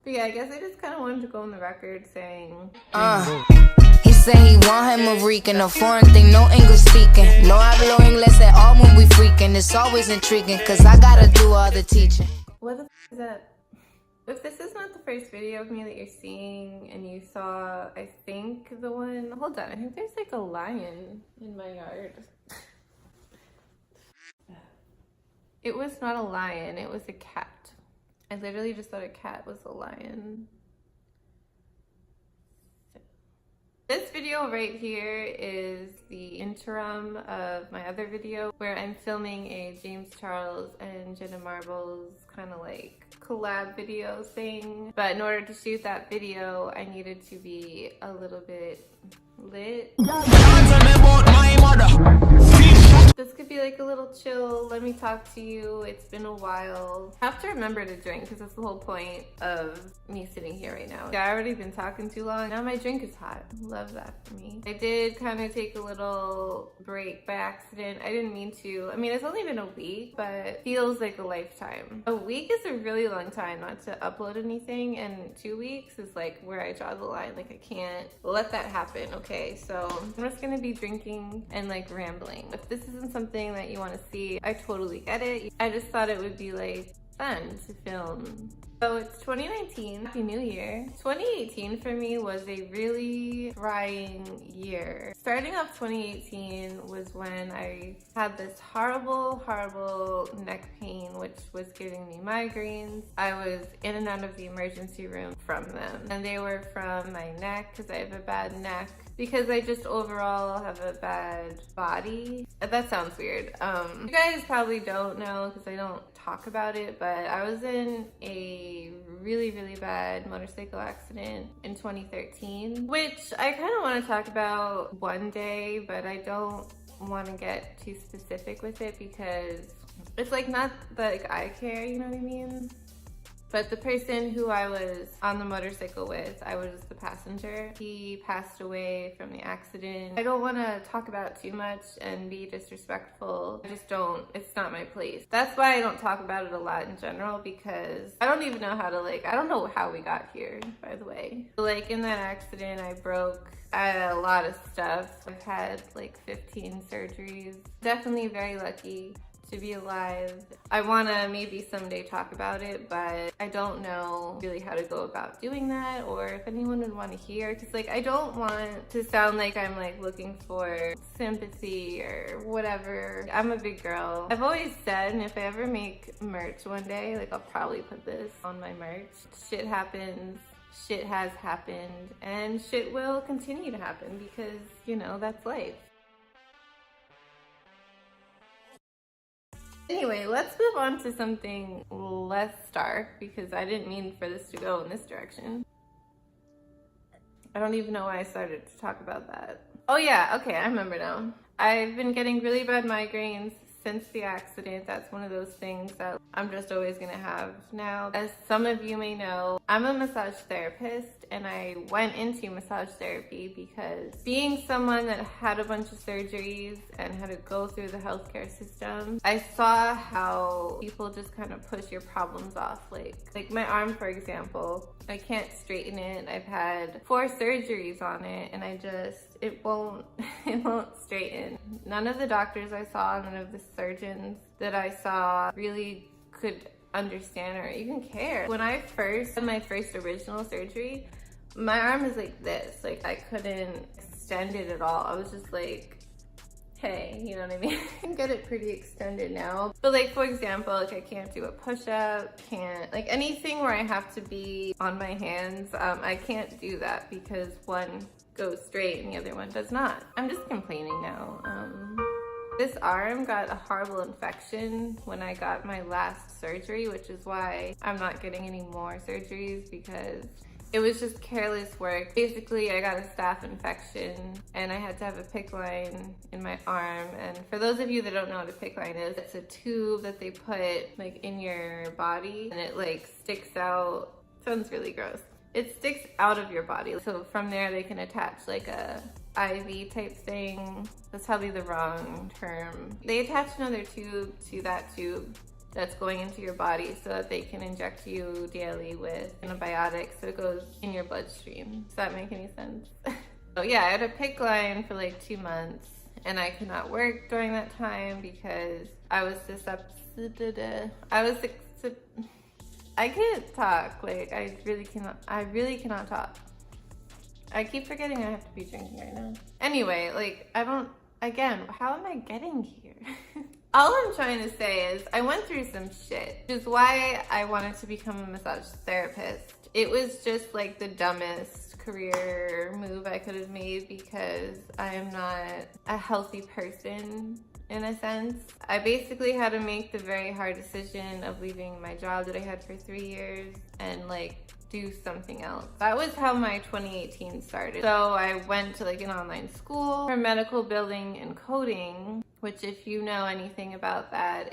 But yeah, I guess I just kind of wanted to go on the record saying, He said he want him a Rican, a foreign thing, no English speaking. No hablo inglés at all when we freaking. It's always intriguing, cause I gotta do all the teaching. what the f is that? If this is not the first video of me that you're seeing and you saw, I think the one, hold on, I think there's like a lion in my yard. It was not a lion, it was a cat. I literally just thought a cat was a lion. This video right here is the interim of my other video where I'm filming a James Charles and Jenna Marbles kind of like collab video thing. But in order to shoot that video, I needed to be a little bit lit. This could be like a little chill, let me talk to you, it's been a while. I have to remember to drink because that's the whole point of me sitting here right now. I've already been talking too long, now my drink is hot. Love that for me. I did kind of take a little break by accident. I didn't mean to. I mean, it's only been a week, but it feels like a lifetime. A week is a really long time not to upload anything, and 2 weeks is like where I draw the line. Like I can't let that happen, okay? So I'm just gonna be drinking and like rambling. If this isn't something that you want to see, I totally get it. I just thought it would be like fun to film. So it's 2019, Happy New Year. 2018 for me was a really trying year. Starting off 2018 was when I had this horrible neck pain, which was giving me migraines. I was in and out of the emergency room from them. And they were from my neck, because I have a bad neck, because I just overall have a bad body. That sounds weird. You guys probably don't know because I don't talk about it, but I was in a really bad motorcycle accident in 2013, which I kind of want to talk about one day, but I don't want to get too specific with it because it's like not that like I care, you know what I mean? But the person who I was on the motorcycle with, I was the passenger. He passed away from the accident. I don't want to talk about it too much and be disrespectful. I just don't, it's not my place. That's why I don't talk about it a lot in general, because I don't even know how to like, I don't know how we got here, by the way. Like in that accident, I had a lot of stuff. I've had like 15 surgeries. Definitely very lucky to be alive. I want to maybe someday talk about it, but I don't know really how to go about doing that, or if anyone would want to hear, because like I don't want to sound like I'm like looking for sympathy or whatever. I'm a big girl. I've always said, and if I ever make merch one day, like I'll probably put this on my merch. Shit happens, shit has happened, and shit will continue to happen because, you know, that's life. Anyway, let's move on to something less dark because I didn't mean for this to go in this direction. I don't even know why I started to talk about that. Oh yeah, okay, I remember now. I've been getting really bad migraines since the accident. That's one of those things that I'm just always gonna have now. As some of you may know, I'm a massage therapist, and I went into massage therapy because being someone that had a bunch of surgeries and had to go through the healthcare system, I saw how people just kind of push your problems off. Like my arm, for example, I can't straighten it. I've had 4 surgeries on it, and it won't straighten. None of the doctors I saw, none of the surgeons that I saw really could understand or even care. When I first had my first original surgery, my arm is like this. Like I couldn't extend it at all. I was just like, hey, you know what I mean? I can get it pretty extended now. But like, for example, like I can't do a push-up, like anything where I have to be on my hands, I can't do that because one goes straight and the other one does not. I'm just complaining now. This arm got a horrible infection when I got my last surgery, which is why I'm not getting any more surgeries, because it was just careless work. Basically, I got a staph infection and I had to have a PICC line in my arm. And for those of you that don't know what a PICC line is, it's a tube that they put like in your body and it like sticks out. Sounds really gross. It sticks out of your body. So from there they can attach like a IV type thing. That's probably the wrong term. They attach another tube to that tube that's going into your body so that they can inject you daily with antibiotics so it goes in your bloodstream. Does that make any sense? So yeah, I had a PICC line for like 2 months and I could not work during that time because I was I can't talk. Like I really cannot talk. I keep forgetting I have to be drinking right now. Anyway, like again, how am I getting here? All I'm trying to say is I went through some shit, which is why I wanted to become a massage therapist. It was just like the dumbest career move I could have made because I am not a healthy person in a sense. I basically had to make the very hard decision of leaving my job that I had for 3 years and like do something else. That was how my 2018 started. So I went to like an online school for medical billing and coding, which if you know anything about that,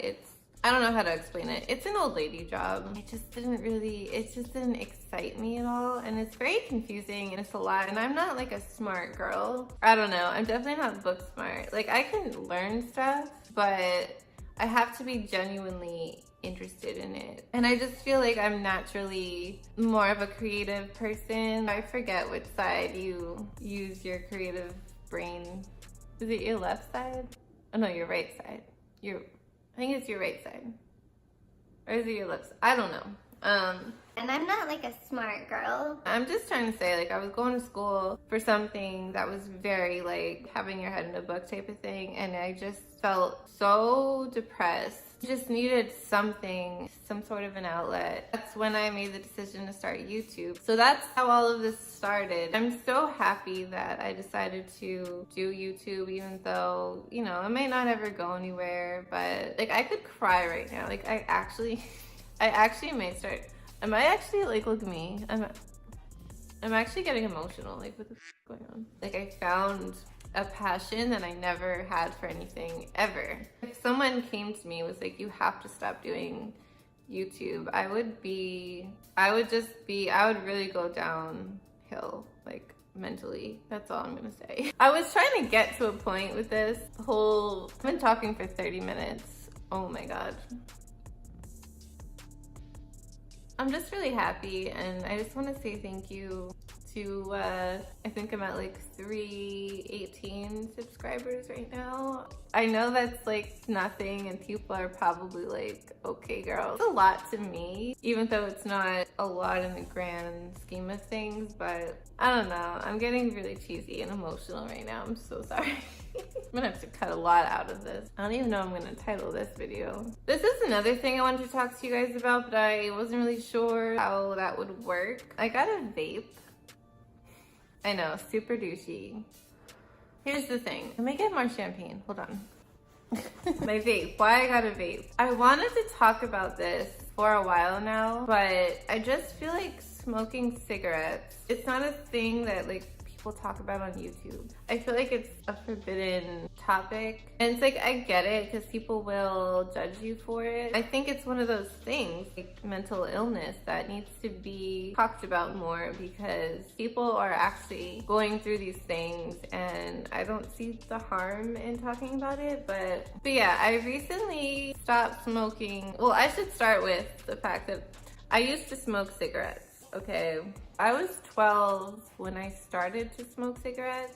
I don't know how to explain it. It's an old lady job. It just didn't excite me at all. And it's very confusing and it's a lot. And I'm not like a smart girl. I don't know. I'm definitely not book smart. Like I can learn stuff, but I have to be genuinely interested in it. And I just feel like I'm naturally more of a creative person. I forget which side you use your creative brain. Is it your left side? Oh no, your right side. I think it's your right side. Or is it your left side? I don't know. And I'm not like a smart girl. I'm just trying to say, like, I was going to school for something that was very like having your head in a book type of thing, and I just felt so depressed. Just needed something, some sort of an outlet. That's when I made the decision to start YouTube. So that's how all of this started. I'm so happy that I decided to do YouTube, even though, you know, it may not ever go anywhere, but like I could cry right now. Like I actually may start. Am I actually like, look at me. I'm actually getting emotional. Like what the f is going on? Like I found a passion that I never had for anything ever. If someone came to me and was like, you have to stop doing YouTube, I would really go downhill, like mentally. That's all I'm gonna say. I was trying to get to a point with this whole, I've been talking for 30 minutes. Oh my God. I'm just really happy and I just want to say thank you to, I think I'm at like 318 subscribers right now. I know that's like nothing and people are probably like, okay girl. It's a lot to me, even though it's not a lot in the grand scheme of things, but I don't know. I'm getting really cheesy and emotional right now. I'm so sorry. I'm gonna have to cut a lot out of this. I don't even know I'm gonna title this video. This is another thing I wanted to talk to you guys about, but I wasn't really sure how that would work. I got a vape. I know, super douchey. Here's the thing. Let me get more champagne. Hold on. My vape. Why I got a vape. I wanted to talk about this for a while now, but I just feel like smoking cigarettes, it's not a thing that like people talk about on YouTube. I feel like it's a forbidden topic. And it's like, I get it because people will judge you for it. I think it's one of those things, like mental illness, that needs to be talked about more because people are actually going through these things and I don't see the harm in talking about it. But yeah, I recently stopped smoking. Well, I should start with the fact that I used to smoke cigarettes. Okay, I was 12 when I started to smoke cigarettes.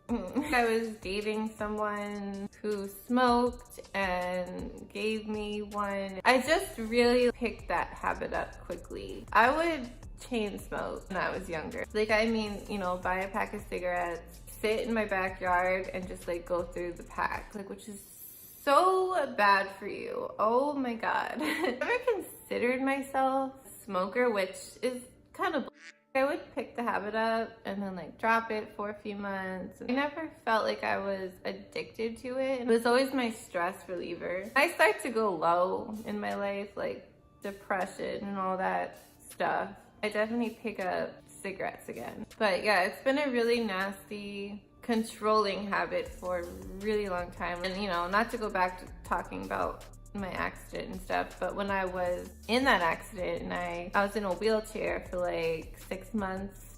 I was dating someone who smoked and gave me one. I just really picked that habit up quickly. I would chain smoke when I was younger. Like, I mean, you know, buy a pack of cigarettes, sit in my backyard and just like go through the pack, like, which is so bad for you. Oh my God. I've never considered myself smoker, which is kind of, I would pick the habit up and then like drop it for a few months. I never felt like I was addicted to it. It was always my stress reliever. I start to go low in my life, like depression and all that stuff, I definitely pick up cigarettes again. But yeah, it's been a really nasty, controlling habit for a really long time. And you know, not to go back to talking about my accident and stuff, but when I was in that accident and I was in a wheelchair for like 6 months,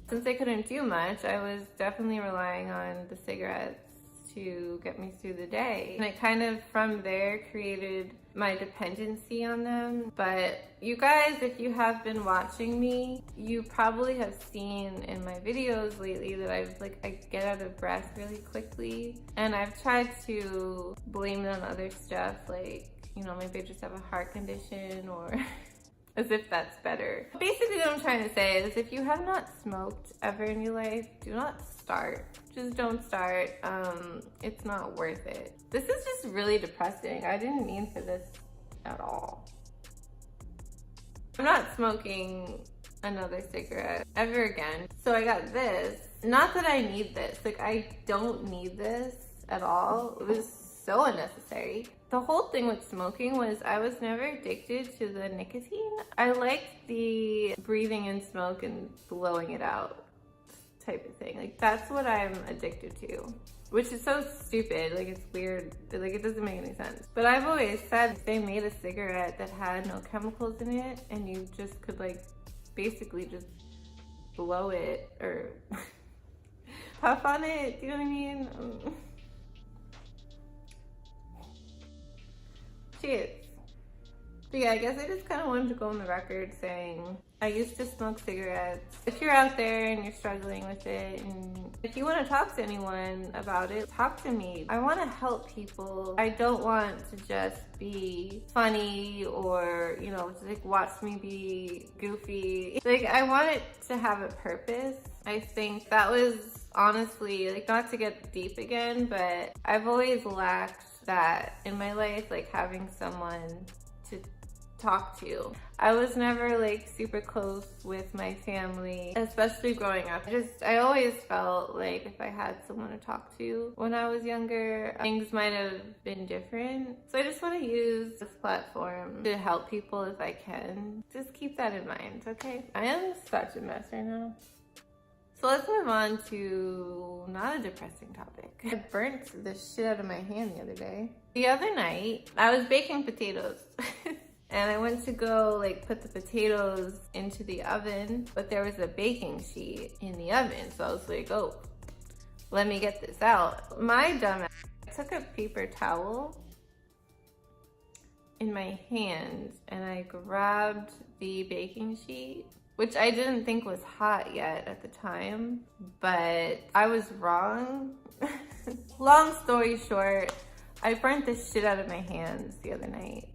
since I couldn't do much, I was definitely relying on the cigarettes to get me through the day. And it kind of from there created my dependency on them. But you guys, if you have been watching me, you probably have seen in my videos lately that I get out of breath really quickly. And I've tried to blame it on other stuff, like, you know, maybe I just have a heart condition or as if that's better. Basically what I'm trying to say is if you have not smoked ever in your life, do not start. Just don't start. It's not worth it. This is just really depressing. I didn't mean for this at all. I'm not smoking another cigarette ever again. So I got this. Not that I need this. Like, I don't need this at all. It was so unnecessary. The whole thing with smoking was I was never addicted to the nicotine. I liked the breathing in smoke and blowing it out type of thing. Like, that's what I'm addicted to, which is so stupid. Like, it's weird. Like, it doesn't make any sense. But I've always said if they made a cigarette that had no chemicals in it and you just could, like, basically just blow it or puff on it, do you know what I mean? Cheers. But yeah, I guess I just kind of wanted to go on the record saying I used to smoke cigarettes. If you're out there and you're struggling with it, and if you want to talk to anyone about it, talk to me. I want to help people. I don't want to just be funny or, you know, just like watch me be goofy. Like, I want it to have a purpose. I think that was honestly, like, not to get deep again, but I've always lacked that in my life, like having someone to talk to. I was never like super close with my family, especially growing up. I always felt like if I had someone to talk to when I was younger, things might have been different. So I just want to use this platform to help people if I can. Just keep that in mind, okay? I am such a mess right now. So let's move on to not a depressing topic. I burnt the shit out of my hand the other day. The other night, I was baking potatoes. And I went to go like put the potatoes into the oven, but there was a baking sheet in the oven. So I was like, oh, let me get this out. My dumb ass, I took a paper towel in my hand and I grabbed the baking sheet, which I didn't think was hot yet at the time, but I was wrong. Long story short, I burnt the shit out of my hands the other night.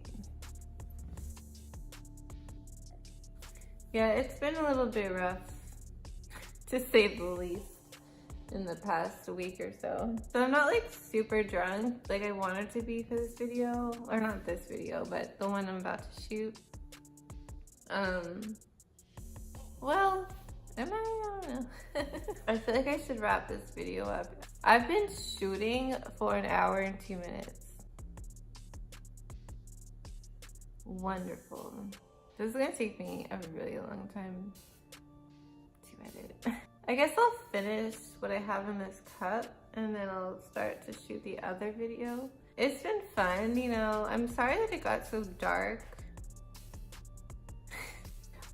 Yeah, it's been a little bit rough, to say the least, in the past week or so. So I'm not like super drunk like I wanted to be for this video, or not this video, but the one I'm about to shoot. Well, am I? I don't know. I feel like I should wrap this video up. I've been shooting for 1 hour and 2 minutes. Wonderful. This is gonna take me a really long time to edit. I guess I'll finish what I have in this cup and then I'll start to shoot the other video. It's been fun, you know. I'm sorry that it got so dark.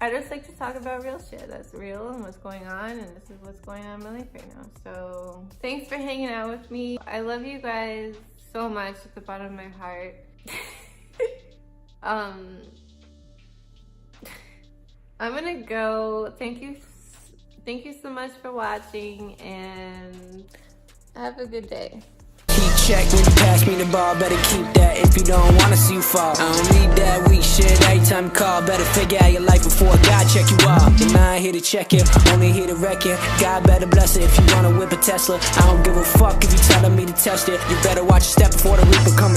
I just like to talk about real shit that's real and what's going on, and this is what's going on in my life right now. So thanks for hanging out with me. I love you guys so much at the bottom of my heart. I'm gonna go. Thank you so much for watching and have a good day. Check when you pass me the ball, better keep that if you don't wanna see you fall. I don't need that weak shit every time you call. Better figure out your life before God check you off. And I ain't here to check it, only here to wreck it. God better bless it if you wanna whip a Tesla. I don't give a fuck if you telling me to test it. You better watch your step before the reaper come